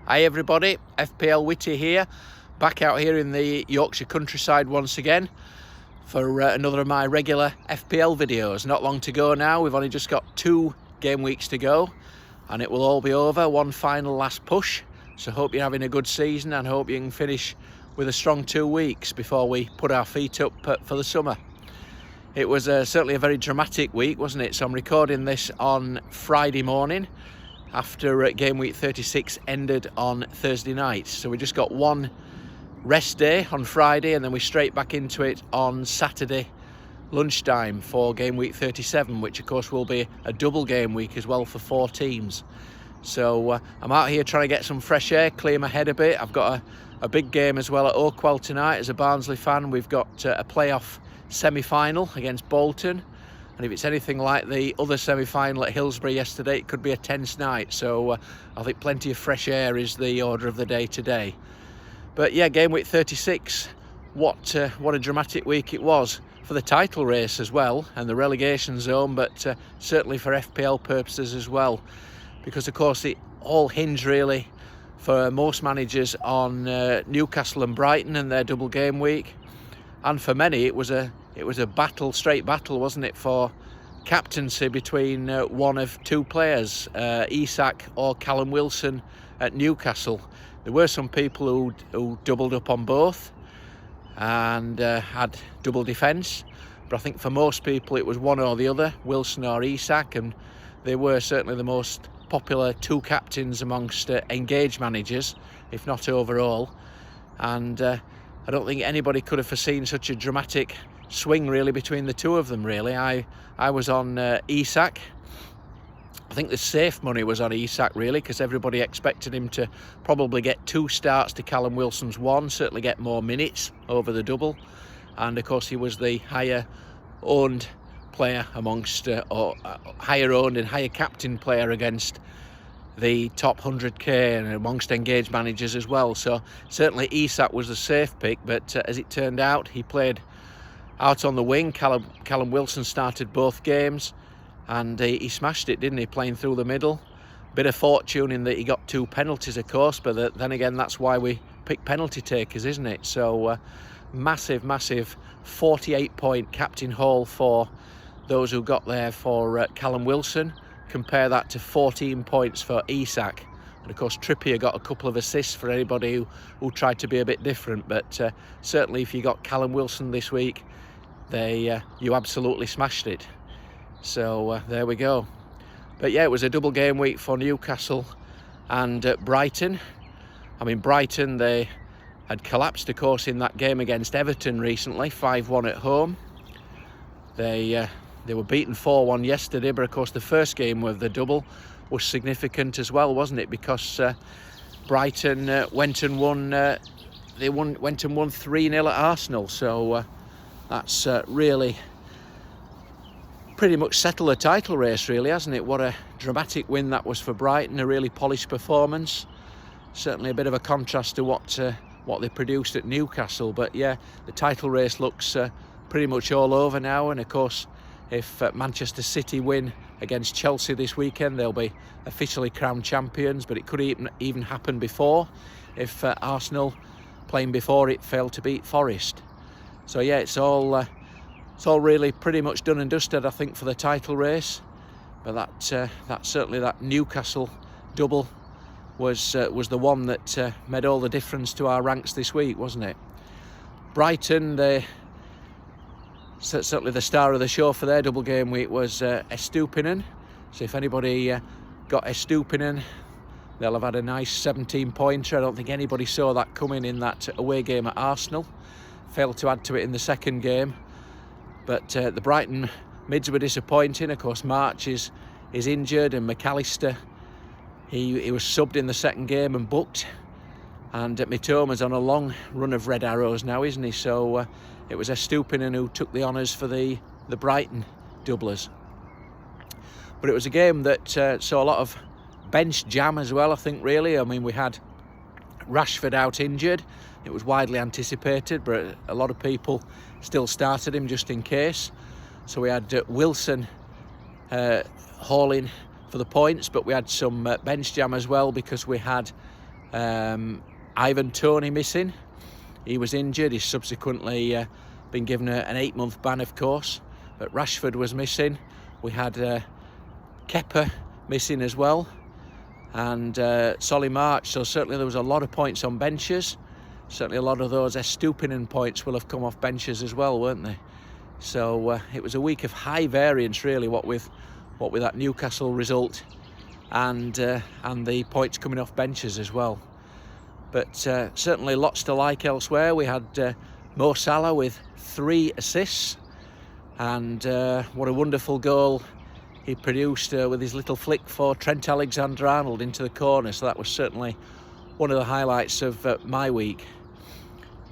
Hi everybody, FPL Witty here, back out here in the Yorkshire countryside once again for another of my regular FPL videos. Not long to go now, we've only just got 2 game weeks to go and it will all be over, one final last push. So hope you're having a good season and hope you can finish with a strong 2 weeks before we put our feet up for the summer. It was certainly a very dramatic week, wasn't it? So I'm recording this on Friday morning after game week 36 ended on Thursday night. So we just got one rest day on Friday and then we're straight back into it on Saturday lunchtime for game week 37, which of course will be a double game week as well for 4 teams. So I'm out here trying to get some fresh air, clear my head a bit. I've got a big game as well at Oakwell tonight. As a Barnsley fan, we've got a playoff semi-final against Bolton. And if it's anything like the other semi-final at Hillsborough yesterday, it could be a tense night. So I think plenty of fresh air is the order of the day today. But yeah, game week 36, what a dramatic week it was for the title race as well and the relegation zone, but certainly for FPL purposes as well. Because of course it all hinged really for most managers on Newcastle and Brighton and their double game week. And for many it was a battle, straight battle, wasn't it, for captaincy between one of 2 players, Isak or Callum Wilson at Newcastle. There were some people who doubled up on both and had double defence, but I think for most people it was one or the other, Wilson or Isak, and they were certainly the most popular 2 captains amongst engaged managers, if not overall. And I don't think anybody could have foreseen such a dramatic swing really between the 2 of them really. I was on Isak. I think the safe money was on Isak really, because everybody expected him to probably get 2 starts to Callum Wilson's 1, certainly get more minutes over the double. And of course he was the higher owned player amongst, or higher owned and higher captain player against the top 100k and amongst engaged managers as well. So certainly Isak was the safe pick, but as it turned out, he played out on the wing. Callum Wilson started both games and he smashed it, didn't he, playing through the middle. Bit of fortune in that he got 2 penalties of course, but then again that's why we pick penalty takers, isn't it? So massive 48-point captain haul for those who got there for Callum Wilson. Compare that to 14 points for Isak. And of course Trippier got a couple of assists for anybody who tried to be a bit different, but certainly if you got Callum Wilson this week, you absolutely smashed it. So there we go. But yeah, it was a double game week for Newcastle and Brighton. I mean, Brighton, they had collapsed of course in that game against Everton recently, 5-1 at home. They were beaten 4-1 yesterday, but of course the first game with the double was significant as well, wasn't it? Because Brighton went and won 3-0 at Arsenal. So that's really pretty much settled the title race really, hasn't it? What a dramatic win that was for Brighton, a really polished performance. Certainly a bit of a contrast to what they produced at Newcastle. But yeah, the title race looks pretty much all over now, and of course if Manchester City win against Chelsea this weekend, they'll be officially crowned champions, but it could even happen before if Arsenal, playing before it, failed to beat Forest. So yeah, it's all really pretty much done and dusted, I think, for the title race. But that certainly that Newcastle double was the one that made all the difference to our ranks this week, wasn't it? Brighton, certainly the star of the show for their double game week was Estupinan. So if anybody got Estupinan, they'll have had a nice 17-pointer. I don't think anybody saw that coming in that away game at Arsenal. Failed to add to it in the second game. But the Brighton mids were disappointing. Of course, March is injured, and McAllister, he was subbed in the second game and booked. And Mitoma's on a long run of red arrows now, isn't he? So it was Estupinan who took the honours for the Brighton doublers. But it was a game that saw a lot of bench jam as well, I think, really. I mean, we had Rashford out injured. It was widely anticipated, but a lot of people still started him just in case. So we had Wilson hauling for the points, but we had some bench jam as well, because we had Ivan Toney missing. He was injured. He's subsequently been given an 8-month ban, of course. But Rashford was missing. We had Kepa missing as well, and Solly March. So certainly there was a lot of points on benches. Certainly a lot of those Estupinian points will have come off benches as well, weren't they? So it was a week of high variance, really, what with that Newcastle result and the points coming off benches as well. But certainly lots to like elsewhere. We had Mo Salah with 3 assists, and what a wonderful goal he produced with his little flick for Trent Alexander-Arnold into the corner. So that was certainly one of the highlights of my week.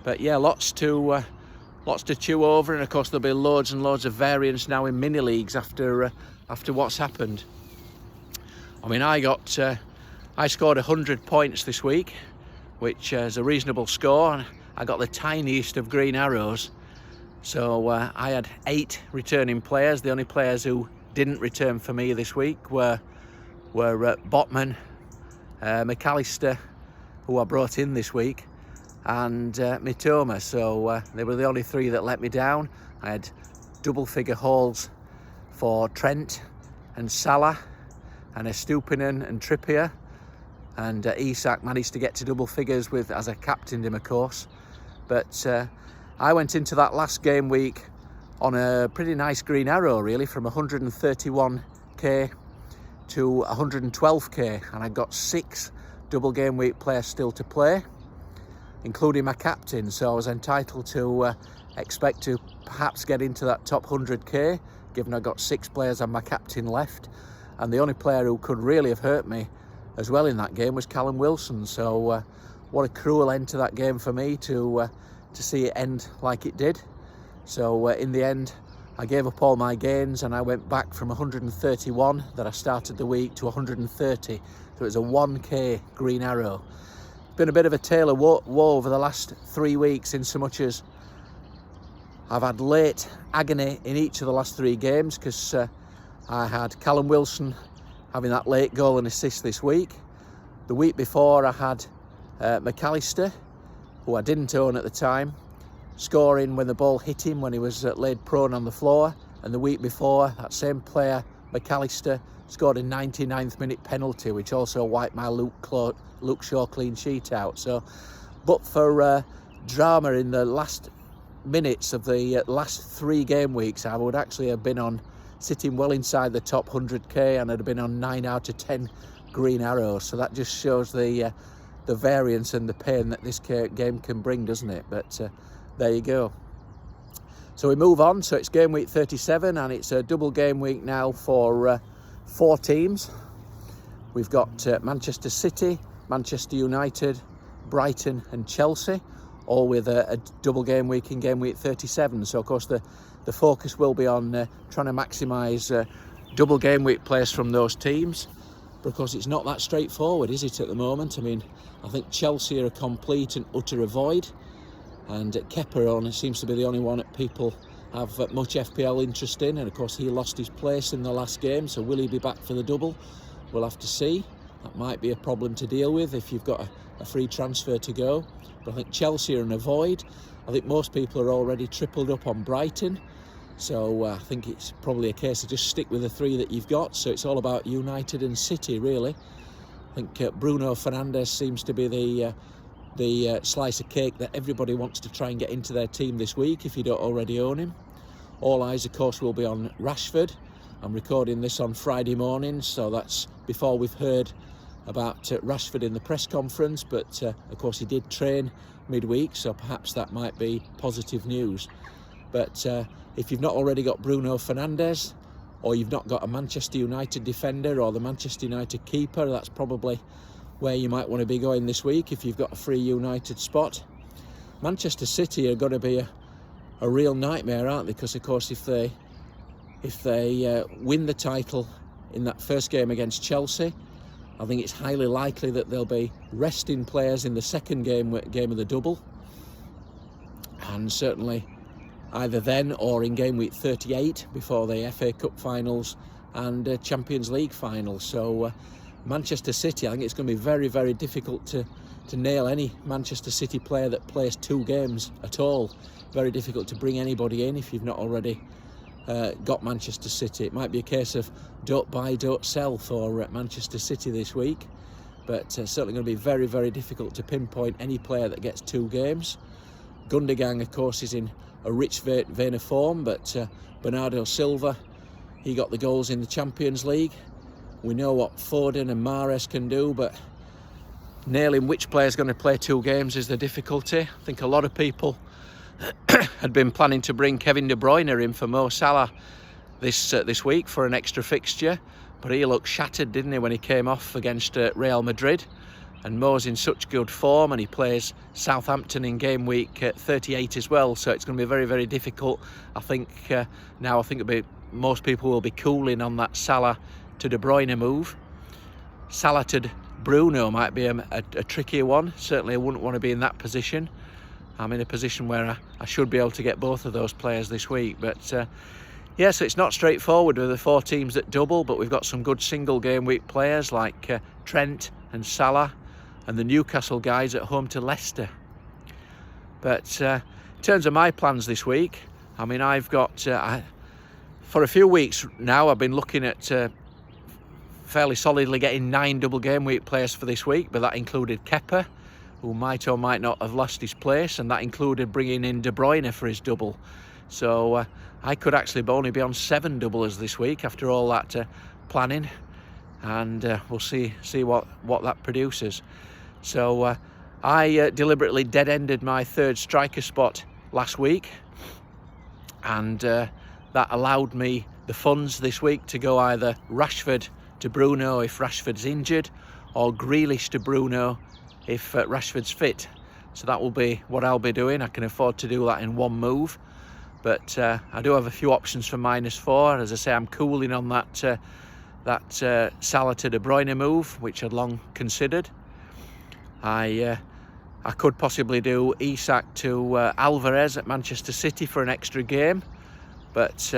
But yeah, lots to chew over, and of course there'll be loads and loads of variance now in mini leagues after what's happened. I mean, I scored 100 points this week, which is a reasonable score, and I got the tiniest of green arrows. So I had 8 returning players. The only players who didn't return for me this week were Botman, McAllister, who I brought in this week, and Mitoma. So they were the only 3 that let me down. I had double figure hauls for Trent and Salah and Estupinian and Trippier, and Isak managed to get to double figures as I captained him, of course. But I went into that last game week on a pretty nice green arrow, really, from 131k to 112k, and I got 6 double game week players still to play, including my captain. So I was entitled to expect to perhaps get into that top 100k, given I got 6 players and my captain left. And the only player who could really have hurt me as well in that game was Callum Wilson. So what a cruel end to that game for me to see it end like it did. So in the end, I gave up all my gains and I went back from 131 that I started the week to 130. So it was a 1k green arrow. It's been a bit of a tale of woe over the last 3 weeks, in so much as I've had late agony in each of the last 3 games, because I had Callum Wilson having that late goal and assist this week. The week before I had McAllister, who I didn't own at the time, scoring when the ball hit him when he was laid prone on the floor. And the week before, that same player, McAllister, scored a 99th minute penalty, which also wiped my Luke Shaw clean sheet out. So, but for drama in the last minutes of the last 3 game weeks, I would actually have been sitting well inside the top 100k, and I'd have been on 9 out of 10 green arrows. So that just shows the variance and the pain that this game can bring, doesn't it? But there you go. So we move on. So it's game week 37, and it's a double game week now for 4 teams. We've got Manchester City, Manchester United, Brighton and Chelsea, all with a double game week in game week 37. So of course the focus will be on trying to maximise double game week players from those teams. But of course it's not that straightforward, is it, at the moment? I mean, I think Chelsea are a complete and utter avoid, and Kepa seems to be the only one that people have much FPL interest in, and of course he lost his place in the last game, so will he be back for the double? We'll have to see. That might be a problem to deal with if you've got a free transfer to go. But I think Chelsea are an avoid. I think most people are already tripled up on Brighton, so I think it's probably a case of just stick with the 3 that you've got. So it's all about United and City, really. I think Bruno Fernandes seems to be the slice of cake that everybody wants to try and get into their team this week if you don't already own him. All eyes, of course, will be on Rashford. I'm recording this on Friday morning, so that's before we've heard about Rashford in the press conference, but of course he did train midweek, so perhaps that might be positive news. But if you've not already got Bruno Fernandes, or you've not got a Manchester United defender or the Manchester United keeper, that's probably where you might want to be going this week if you've got a free United spot. Manchester City are going to be a real nightmare, aren't they? Because of course if they win the title in that first game against Chelsea, I think it's highly likely that they'll be resting players in the second game of the double, and certainly either then or in game week 38 before the FA Cup finals and Champions League finals. So Manchester City, I think it's going to be very, very difficult nail any Manchester City player that plays 2 games at all. Very difficult to bring anybody in if you've not already got Manchester City. It might be a case of don't buy, don't sell for Manchester City this week, but certainly going to be very, very difficult to pinpoint any player that gets 2 games. Gundogan, of course, is in a rich vein of form, but Bernardo Silva, he got the goals in the Champions League. We know what Foden and Mahrez can do, but nailing which player is going to play 2 games is the difficulty. I think a lot of people had been planning to bring Kevin De Bruyne in for Mo Salah this week for an extra fixture, but he looked shattered, didn't he, when he came off against Real Madrid. And Mo's in such good form, and he plays Southampton in game week 38 as well, so it's going to be very, very difficult. I think most people will be cooling on that Salah to De Bruyne move. Salah to Bruno might be a trickier one. Certainly I wouldn't want to be in that position. I'm in a position where I should be able to get both of those players this week, but yeah, so it's not straightforward with the 4 teams that double, but we've got some good single game week players like Trent and Salah, and the Newcastle guys at home to Leicester. But in terms of my plans this week, I mean, I've got for a few weeks now I've been looking at fairly solidly getting 9 double game week players for this week, but that included Kepa, who might or might not have lost his place, and that included bringing in De Bruyne for his double. So I could actually only be on 7 doublers this week after all that planning, and we'll see what that produces. So I deliberately dead-ended my 3rd striker spot last week, and that allowed me the funds this week to go either Rashford to Bruno if Rashford's injured, or Grealish to Bruno if Rashford's fit. So that will be what I'll be doing. I can afford to do that in one move, but I do have a few options for -4. As I say, I'm cooling on that Salah to De Bruyne move, which I'd long considered. I could possibly do Isak to Alvarez at Manchester City for an extra game, but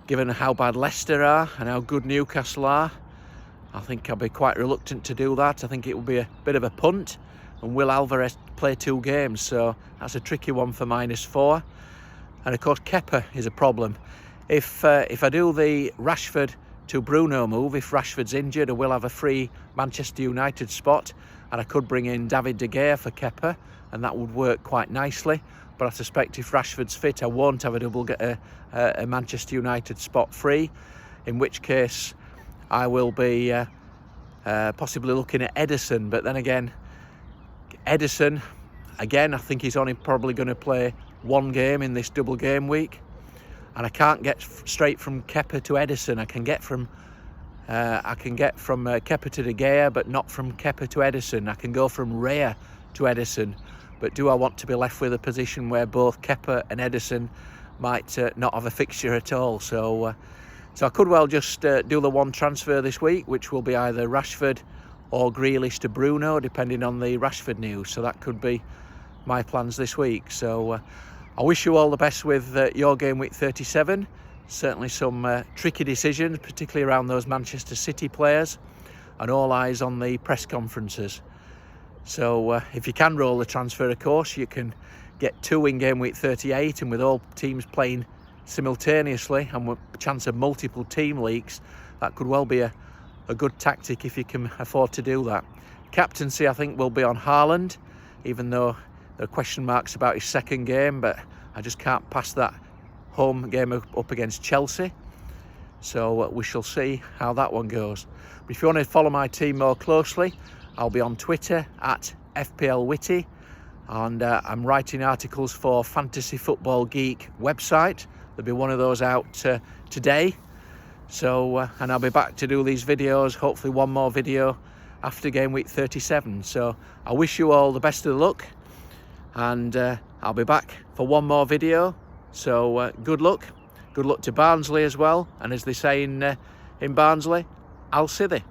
given how bad Leicester are and how good Newcastle are, I think I'll be quite reluctant to do that. I think it will be a bit of a punt, and will Alvarez play 2 games? So that's a tricky one for -4. And of course Kepa is a problem. If I do the Rashford to Bruno move, if Rashford's injured, I will have a free Manchester United spot, and I could bring in David De Gea for Kepa, and that would work quite nicely. But I suspect if Rashford's fit, I won't have a Manchester United spot free, in which case I will be possibly looking at Ederson. But then again, Ederson, again, I think he's only probably going to play 1 game in this double game week, and I can't get straight from Kepa to Ederson. I can get from Kepa to De Gea, but not from Kepa to Ederson. I can go from Raya to Ederson, but do I want to be left with a position where both Kepa and Ederson might not have a fixture at all? So I could well just do the 1 transfer this week, which will be either Rashford or Grealish to Bruno, depending on the Rashford news. So that could be my plans this week. So I wish you all the best with your game week 37. Certainly some tricky decisions, particularly around those Manchester City players, and all eyes on the press conferences. So if you can roll the transfer, of course, you can get 2 in game week 38, and with all teams playing simultaneously and with a chance of multiple team leaks, that could well be a good tactic if you can afford to do that. Captaincy, I think, will be on Haaland, even though there are question marks about his 2nd game, but I just can't pass that home game up against Chelsea. So we shall see how that one goes. But if you want to follow my team more closely, I'll be on Twitter at FPL Witty, and I'm writing articles for Fantasy Football Geek website. There'll be one of those out today. So and I'll be back to do these videos, hopefully 1 more video after game week 37. So I wish you all the best of luck, and I'll be back for 1 more video. So good luck to Barnsley as well, and as they say in Barnsley, Al Sidi.